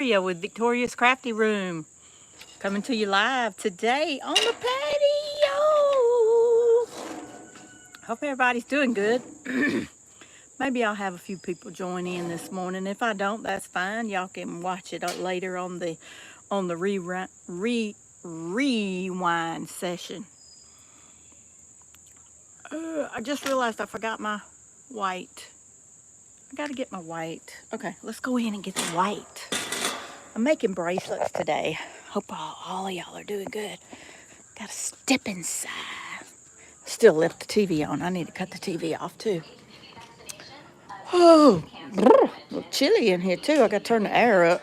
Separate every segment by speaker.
Speaker 1: with Victoria's Crafty Room, coming to you live today on the patio. Hope everybody's doing good. Maybe I'll have a few people join in this morning. If I don't, that's fine. Y'all can watch it later on the rewind session. I just realized I forgot my white. I gotta get my white. Okay, let's go in and get the white. I'm making bracelets today. Hope all of y'all are doing good. Gotta step inside. Still left the TV on. I need to cut the TV off too. Oh, a little chilly in here too. I gotta turn the air up.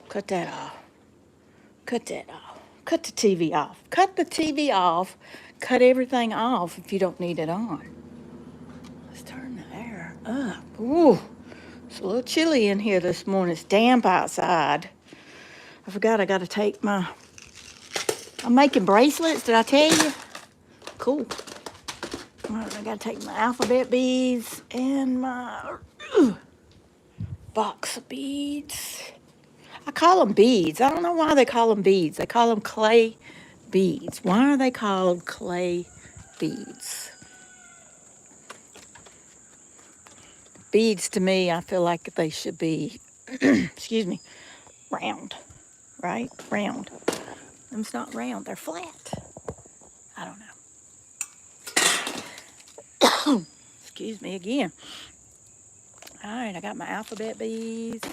Speaker 1: Cut that off. Cut that off. Cut the TV off. Cut the TV off. Cut everything off if you don't need it on. Let's turn the air up. Ooh, it's a little chilly in here this morning. It's damp outside. I forgot I gotta take my... I'm making bracelets, did I tell you? Cool. All right, I gotta take my alphabet beads and my box of beads. I call them beads. I don't know why they call them beads. They call them clay beads. Why are they called clay beads? Beads to me, I feel like they should be, excuse me, round, right? Round. Them's not round, they're flat. I don't know. Excuse me again. All right, I got my alphabet beads.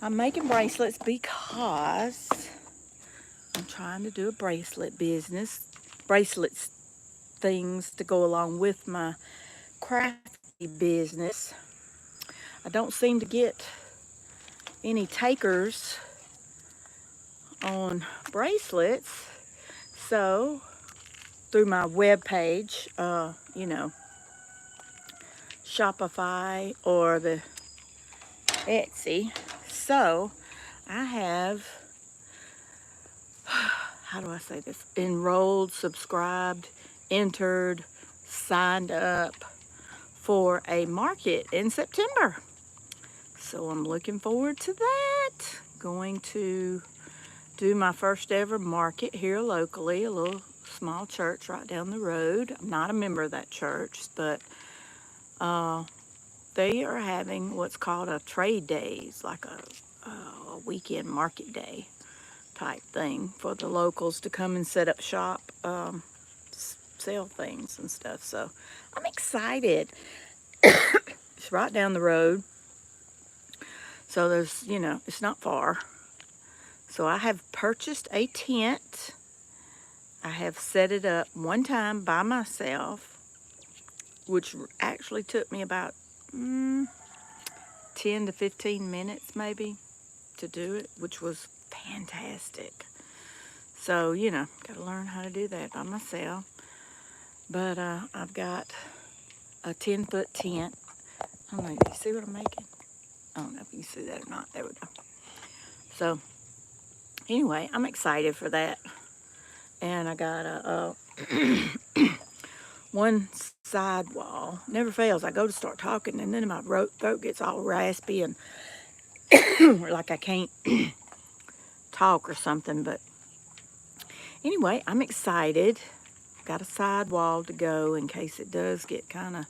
Speaker 1: I'm making bracelets because I'm trying to do a bracelet business. Bracelets things to go along with my crafty business. I don't seem to get any takers on bracelets. So through my web page, Shopify or the Etsy. So I have, how do I say this? Enrolled, subscribed, entered, signed up for a market in September. So I'm looking forward to that. Going to do my first ever market here locally, a little small church right down the road. I'm not a member of that church, but they are having what's called a trade days, like a weekend market day type thing for the locals to come and set up shop, sell things and stuff. So I'm excited. It's right down the road. So there's, it's not far. So I have purchased a tent. I have set it up one time by myself, which actually took me about 10 to 15 minutes maybe to do it, which was fantastic. So, got to learn how to do that by myself. But I've got a 10-foot tent. I don't know, you see what I'm making? I don't know if you can see that or not. There we go. So, anyway, I'm excited for that. And I got a one side wall. Never fails. I go to start talking, and then my throat gets all raspy and like I can't talk or something. But anyway, I'm excited. Got a side wall to go in case it does get kind of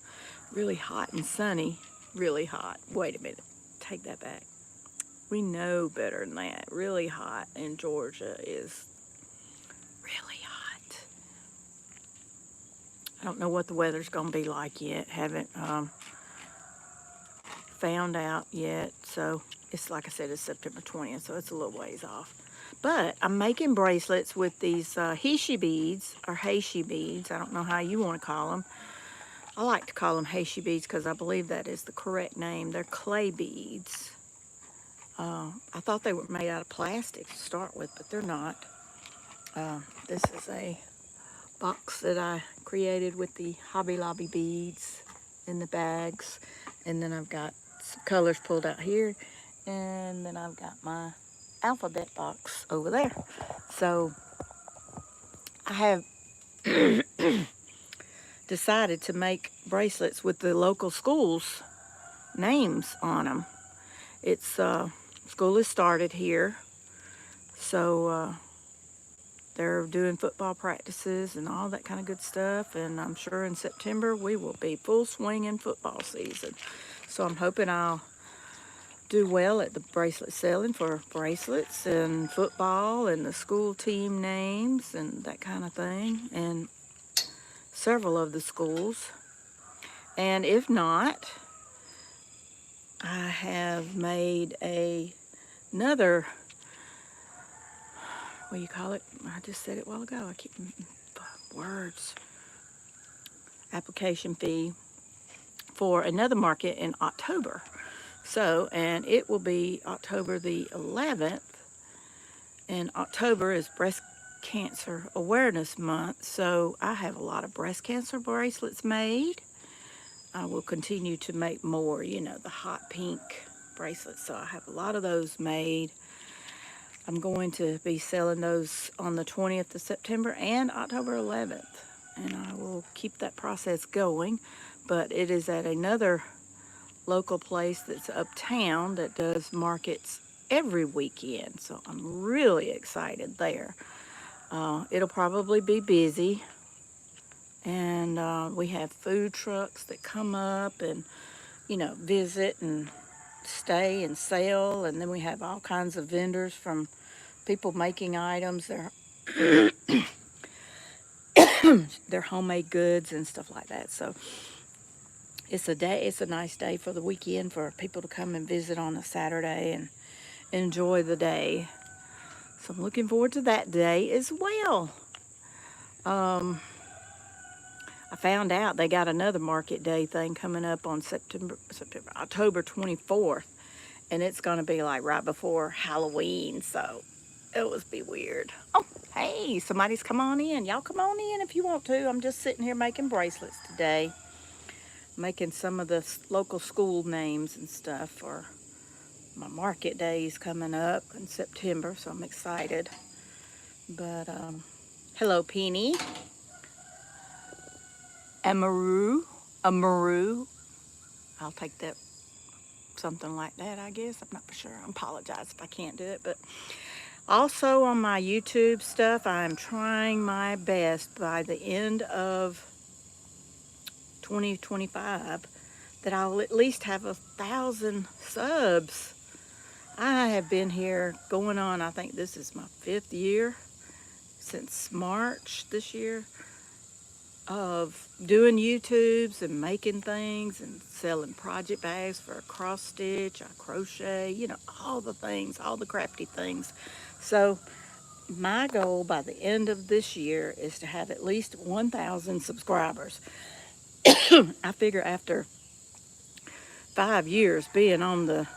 Speaker 1: really hot and sunny. Really hot. Wait a minute. Take that back. We know better than that. Really hot in Georgia is really hot. I don't know what the weather's going to be like yet. Haven't found out yet. So it's like I said, it's September 20th, so it's a little ways off. But I'm making bracelets with these heishi beads or heishi beads. I don't know how you want to call them. I like to call them heishi beads because I believe that is the correct name. They're clay beads. I thought they were made out of plastic to start with, but they're not. This is a box that I created with the Hobby Lobby beads in the bags. And then I've got some colors pulled out here. And then I've got my alphabet box over there. So I have decided to make bracelets with the local schools' names on them. It's school has started here. So they're doing football practices and all that kind of good stuff. And I'm sure in September we will be full swing in football season. So I'm hoping I'll do well at the bracelet selling for bracelets and football and the school team names and that kind of thing. And several of the schools. And if not, I have made another, what do you call it? I just said it a while ago. I keep words. Application fee for another market in October. So, and it will be October the 11th. And October is Breast Cancer Awareness Month. So I have a lot of breast cancer bracelets made. I will continue to make more, you know, the hot pink bracelets. So I have a lot of those made. I'm going to be selling those on the 20th of September and October 11th. And I will keep that process going. But it is at another local place that's uptown that does markets every weekend. So I'm really excited there. It'll probably be busy. And we have food trucks that come up and, you know, visit and stay and sell. And then we have all kinds of vendors from people making items, their homemade goods and stuff like that. So it's a nice day for the weekend for people to come and visit on a Saturday and enjoy the day. So I'm looking forward to that day as well. I found out they got another market day thing coming up on October 24th. And it's going to be like right before Halloween. So it will be weird. Oh, hey, somebody's come on in. Y'all come on in if you want to. I'm just sitting here making bracelets today. Making some of the local school names and stuff for my market days coming up in September. So I'm excited. But, hello, Penny. Amaru. I'll take that, something like that, I guess. I'm not for sure. I apologize if I can't do it. But also on my YouTube stuff, I'm trying my best by the end of 2025 that I'll at least have 1,000 subs. I have been here going on, I think this is my 5th year since March this year, of doing YouTubes and making things and selling project bags for a cross stitch, I crochet, you know, all the things, all the crafty things. So my goal by the end of this year is to have at least 1,000 subscribers. I figure after 5 years being on the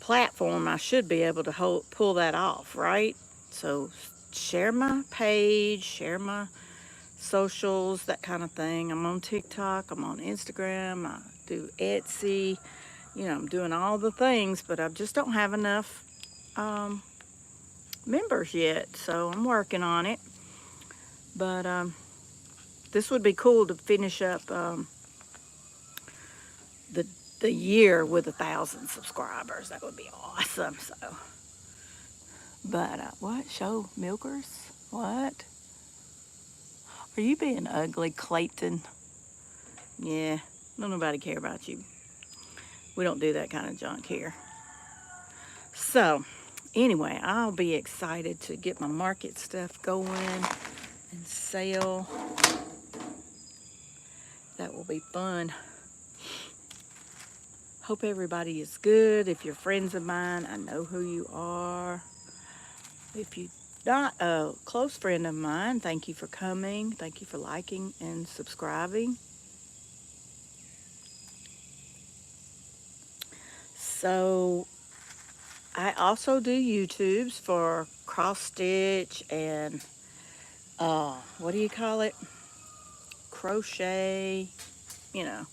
Speaker 1: platform, I should be able to pull that off, right? So share my page, share my socials, that kind of thing. I'm on TikTok, I'm on Instagram, I do Etsy, you know, I'm doing all the things, but I just don't have enough members yet, so I'm working on it. But this would be cool to finish up the year with 1,000 subscribers. That would be awesome. So, but what? Show milkers? What? Are you being ugly, Clayton? Yeah, don't nobody care about you. We don't do that kind of junk here. So, anyway, I'll be excited to get my market stuff going and sell. That will be fun. Hope everybody is good. If you're friends of mine, I know who you are. If you're not a close friend of mine, thank you for coming. Thank you for liking and subscribing. So I also do YouTubes for cross stitch and what do you call it? Crochet, you know,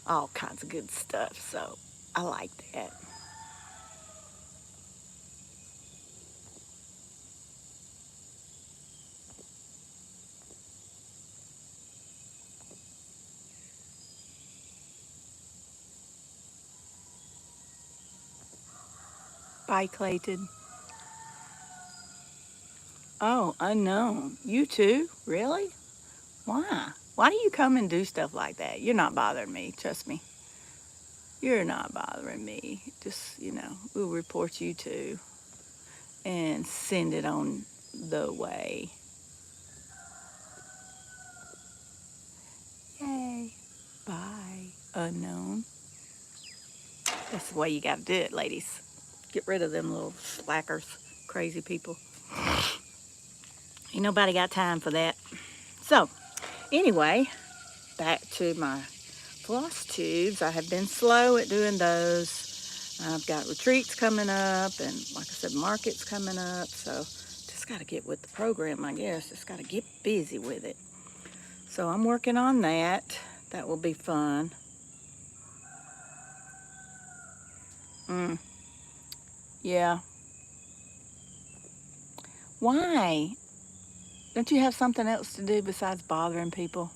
Speaker 1: all kinds of good stuff. So I like that. Bye, Clayton. Oh, unknown. You too? Really? Why? Why do you come and do stuff like that? You're not bothering me. Trust me. You're not bothering me. Just, we'll report you too and send it on the way. Yay. Bye, unknown. That's the way you got to do it, ladies. Get rid of them little slackers, crazy people. Ain't nobody got time for that. So, anyway, back to my floss tubes. I have been slow at doing those. I've got retreats coming up, and like I said, markets coming up. So, just got to get with the program, I guess. Just got to get busy with it. So, I'm working on that. That will be fun. Yeah. Why? Don't you have something else to do besides bothering people?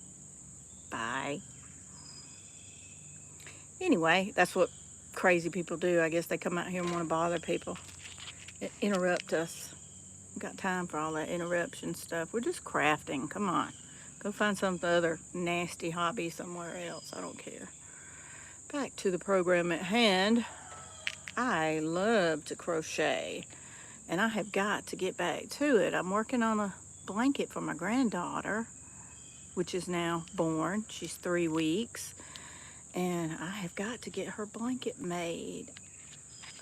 Speaker 1: Bye. Anyway, that's what crazy people do. I guess they come out here and want to bother people, interrupt us. We've got time for all that interruption stuff. We're just crafting. Come on. Go find some other nasty hobby somewhere else. I don't care. Back to the program at hand. I love to crochet, and I have got to get back to it. I'm working on a blanket for my granddaughter, which is now born. She's 3 weeks, and I have got to get her blanket made.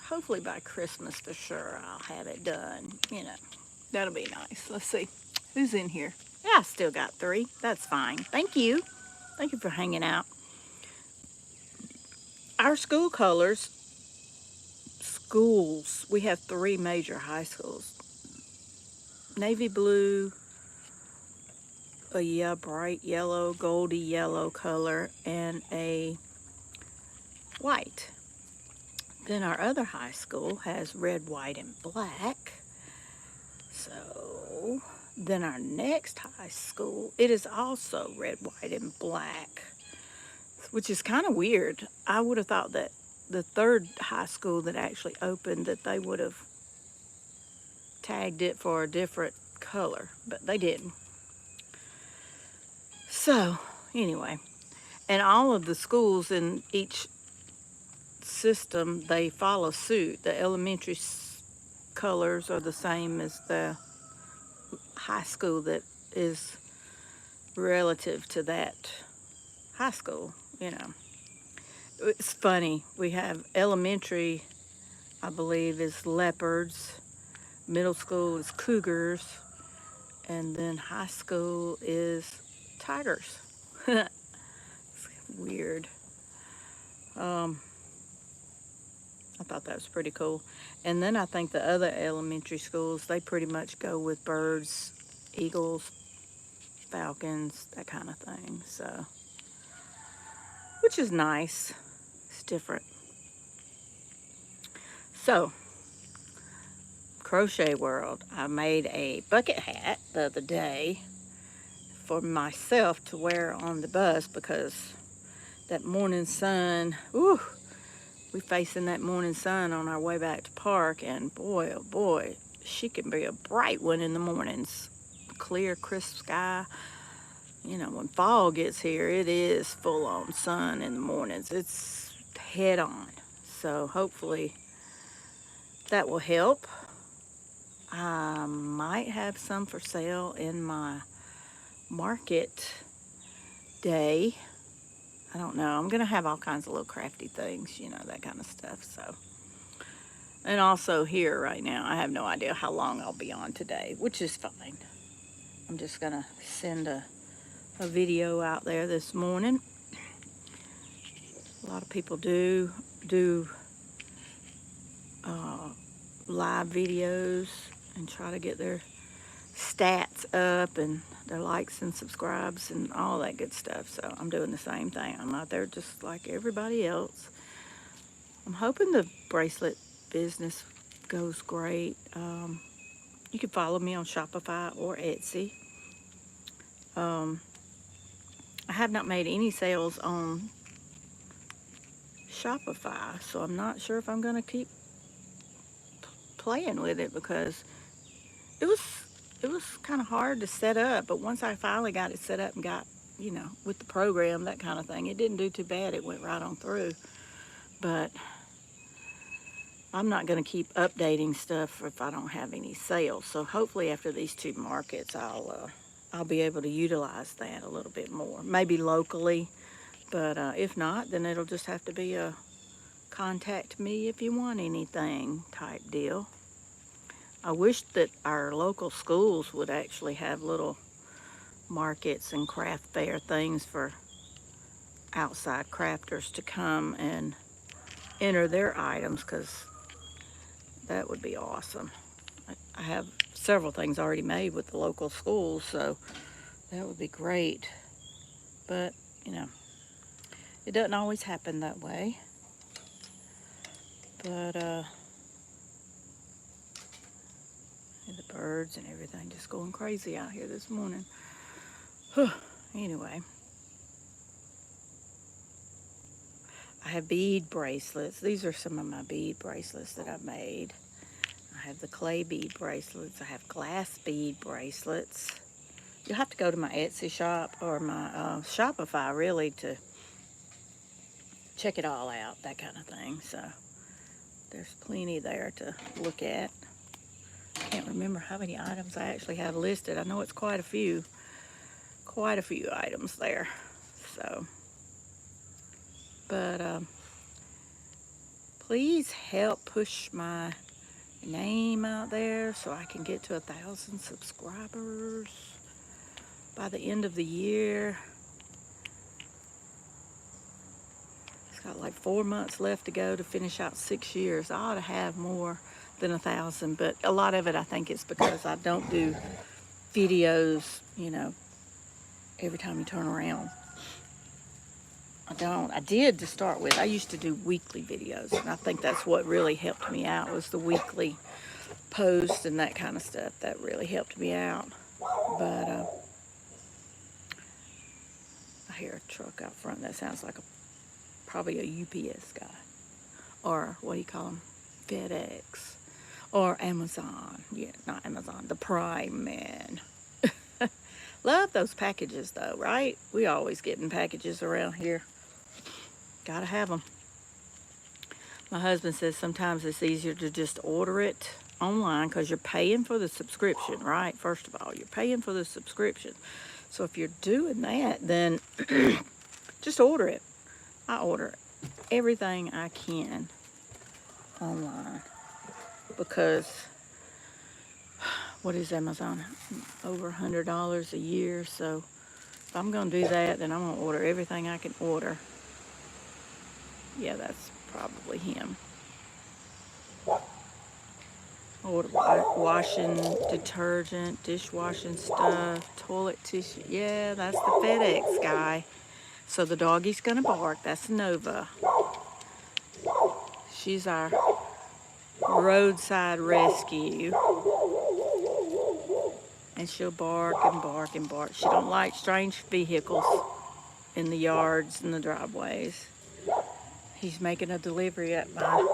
Speaker 1: Hopefully by Christmas for sure I'll have it done. That'll be nice. Let's see who's in here. Yeah, I still got 3. That's fine. Thank you. Thank you for hanging out. Our school colors, schools, we have 3 major high schools. Navy blue, a bright yellow, goldy yellow color, and a white. Then our other high school has red, white, and black. So then our next high school, it is also red, white, and black, which is kind of weird. I would have thought that the third high school that actually opened, that they would have tagged it for a different color, but they didn't. So anyway, and all of the schools in each system, they follow suit. The elementary colors are the same as the high school that is relative to that high school. It's funny. We have elementary, I believe, is leopards, middle school is cougars, and then high school is tigers. It's weird. I thought that was pretty cool. And then I think the other elementary schools, they pretty much go with birds, eagles, falcons, that kind of thing. So, which is nice. It's different. So, crochet world. I made a bucket hat the other day for myself to wear on the bus because that morning sun, we facing that morning sun on our way back to park, and boy, oh boy, she can be a bright one in the mornings. Clear, crisp sky. When fall gets here, it is full on sun in the mornings. It's head on. So hopefully that will help. I might have some for sale in my market day. I don't know. I'm going to have all kinds of little crafty things, that kind of stuff. So, and also here right now, I have no idea how long I'll be on today, which is fine. I'm just going to send a video out there this morning. A lot of people do live videos and try to get their stats up and their likes and subscribes and all that good stuff. So I'm doing the same thing. I'm out there just like everybody else. I'm hoping the bracelet business goes great. You can follow me on Shopify or Etsy. I have not made any sales on Shopify, so I'm not sure if I'm going to keep playing with it because it was kind of hard to set up. But once I finally got it set up and got, you know, with the program, that kind of thing, it didn't do too bad. It went right on through. But I'm not going to keep updating stuff if I don't have any sales. So hopefully after these 2 markets, I'll be able to utilize that a little bit more. Maybe locally, but if not, then it'll just have to be a contact me if you want anything type deal. I wish that our local schools would actually have little markets and craft fair things for outside crafters to come and enter their items, because that would be awesome. I have several things already made with the local schools, so that would be great. But, you know, it doesn't always happen that way. But, the birds and everything just going crazy out here this morning. Anyway. I have bead bracelets. These are some of my bead bracelets that I've made. I have the clay bead bracelets. I have glass bead bracelets. You'll have to go to my Etsy shop or my Shopify, really, to check it all out, that kind of thing. So there's plenty there to look at. I can't remember how many items I actually have listed. I know it's quite a few items there. So, but please help push my name out there so I can get to 1,000 subscribers by the end of the year. It's got like 4 months left to go to finish out 6 years. I ought to have more than 1,000, but a lot of it I think it's because I don't do videos, you know, every time you turn around. I did to start with. I used to do weekly videos, and I think that's what really helped me out, was the weekly posts and that kind of stuff. That really helped me out. But I hear a truck out front. That sounds like probably a UPS guy, or what do you call them, FedEx, or Amazon. Yeah, not Amazon, the Prime Man. Love those packages though, right? We always getting packages around here. Gotta have them. My husband says sometimes it's easier to just order it online because you're paying for the subscription, right? First of all, you're paying for the subscription. So if you're doing that, then just order it. I order everything I can online because what is Amazon? Over $100 a year. So if I'm going to do that, then I'm going to order everything I can order. Yeah, that's probably him. I order washing detergent, dishwashing stuff, toilet tissue. Yeah, that's the FedEx guy. So the doggy's going to bark. That's Nova. She's our roadside rescue. And she'll bark and bark and bark. She don't like strange vehicles in the yards and the driveways. He's making a delivery at my,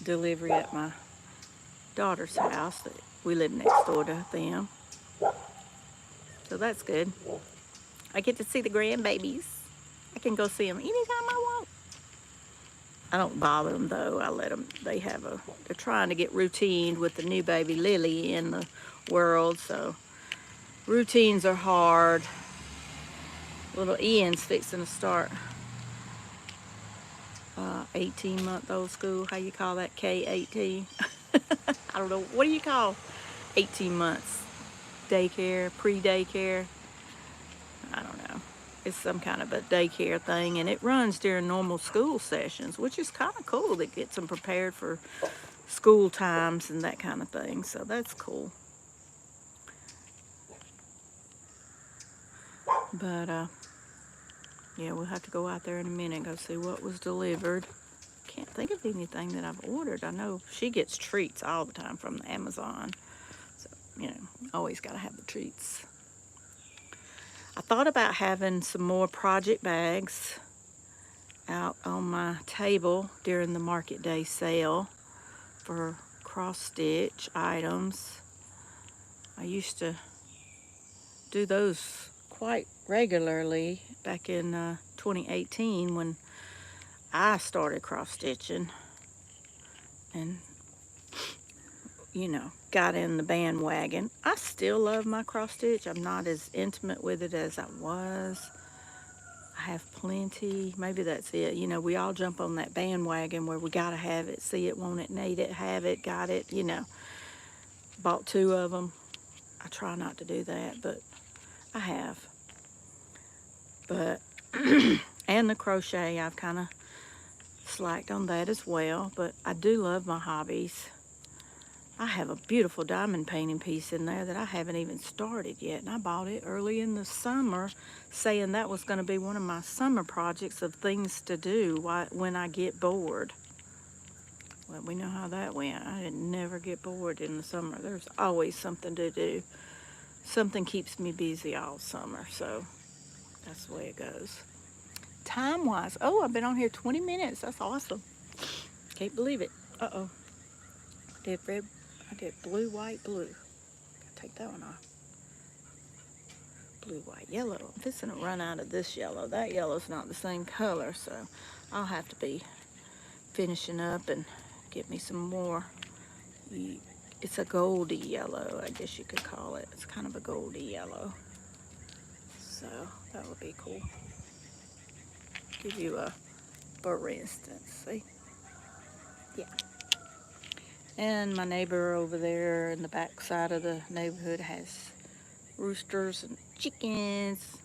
Speaker 1: delivery at my daughter's house. We live next door to them. So that's good. I get to see the grandbabies. I can go see them anytime I want. I don't bother them though. I let them, they're trying to get routined with the new baby Lily in the world. So routines are hard. Little Ian's fixing to start 18-month-old school. How you call that? K-18? I don't know. What do you call 18 months? Daycare? Pre-daycare? I don't know. It's some kind of a daycare thing, and it runs during normal school sessions, which is kind of cool. That gets them prepared for school times and that kind of thing. So that's cool. But yeah, we'll have to go out there in a minute and go see what was delivered. Can't think of anything that I've ordered. I know she gets treats all the time from the Amazon. So, you know, always got to have the treats. I thought about having some more project bags out on my table during the market day sale for cross stitch items. I used to do those quite regularly back in 2018 when I started cross stitching and, you know, got in the bandwagon. I still love my cross stitch. I'm not as intimate with it as I was. I have plenty. Maybe that's it. You know, we all jump on that bandwagon where we gotta have it, see it, want it, need it, have it, got it, you know. Bought 2 of them. I try not to do that, but I have. But, and the crochet, I've kind of slacked on that as well, but I do love my hobbies. I have a beautiful diamond painting piece in there that I haven't even started yet, and I bought it early in the summer, saying that was going to be one of my summer projects of things to do when I get bored. Well, we know how that went. I didn't never get bored in the summer. There's always something to do. Something keeps me busy all summer, so that's the way it goes. Time-wise, oh, I've been on here 20 minutes. That's awesome. Can't believe it. Uh-oh. I did blue, white, blue. Gotta take that one off. Blue, white, yellow. I'm fixing to run out of this yellow. That yellow's not the same color, so I'll have to be finishing up and get me some more. It's a goldy yellow, I guess you could call it. It's kind of a goldy yellow. So that would be cool. Give you a, for instance, see? Yeah. And my neighbor over there in the back side of the neighborhood has roosters and chickens.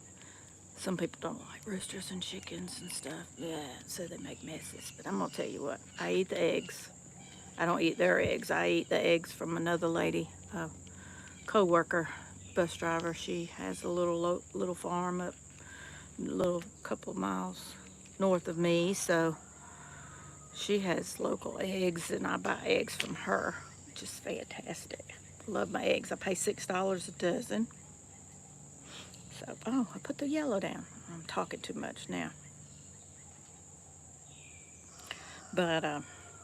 Speaker 1: Some people don't like roosters and chickens and stuff. Yeah, so they make messes. But I'm going to tell you what, I eat the eggs. I don't eat their eggs. I eat the eggs from another lady, a co-worker, bus driver. She has a little farm up a little couple of miles north of me, so she has local eggs, and I buy eggs from her, which is fantastic. Love my eggs. I pay $6 a dozen. So, oh, I put the yellow down. I'm talking too much now. But,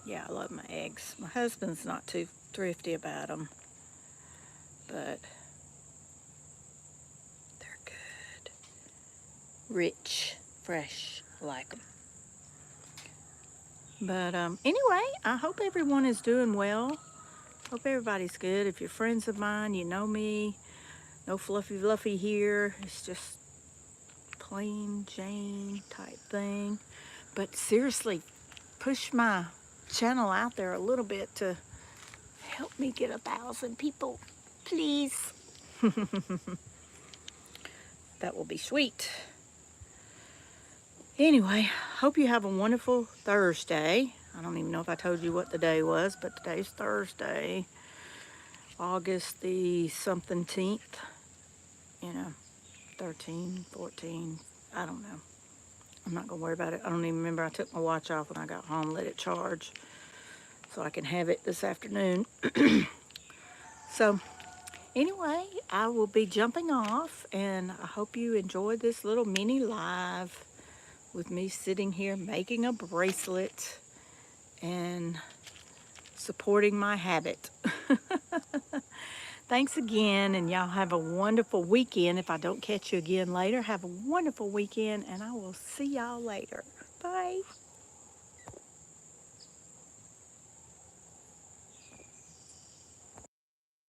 Speaker 1: yeah, I love my eggs. My husband's not too thrifty about them, but they're good. Rich, fresh, like them. But anyway, I hope everyone is doing well. Hope everybody's good. If you're friends of mine, you know me. No fluffy here. It's just plain Jane type thing. But seriously, push my channel out there a little bit to help me get 1,000 people, please. That will be sweet. Anyway, hope you have a wonderful Thursday. I don't even know if I told you what the day was, but today's Thursday, August the something-teenth. You know, 13, 14, I don't know. I'm not going to worry about it. I don't even remember. I took my watch off when I got home, let it charge, so I can have it this afternoon. So, anyway, I will be jumping off, and I hope you enjoyed this little mini live with me sitting here making a bracelet and supporting my habit. Thanks again, and y'all have a wonderful weekend. If I don't catch you again later, have a wonderful weekend, and I will see y'all later. Bye.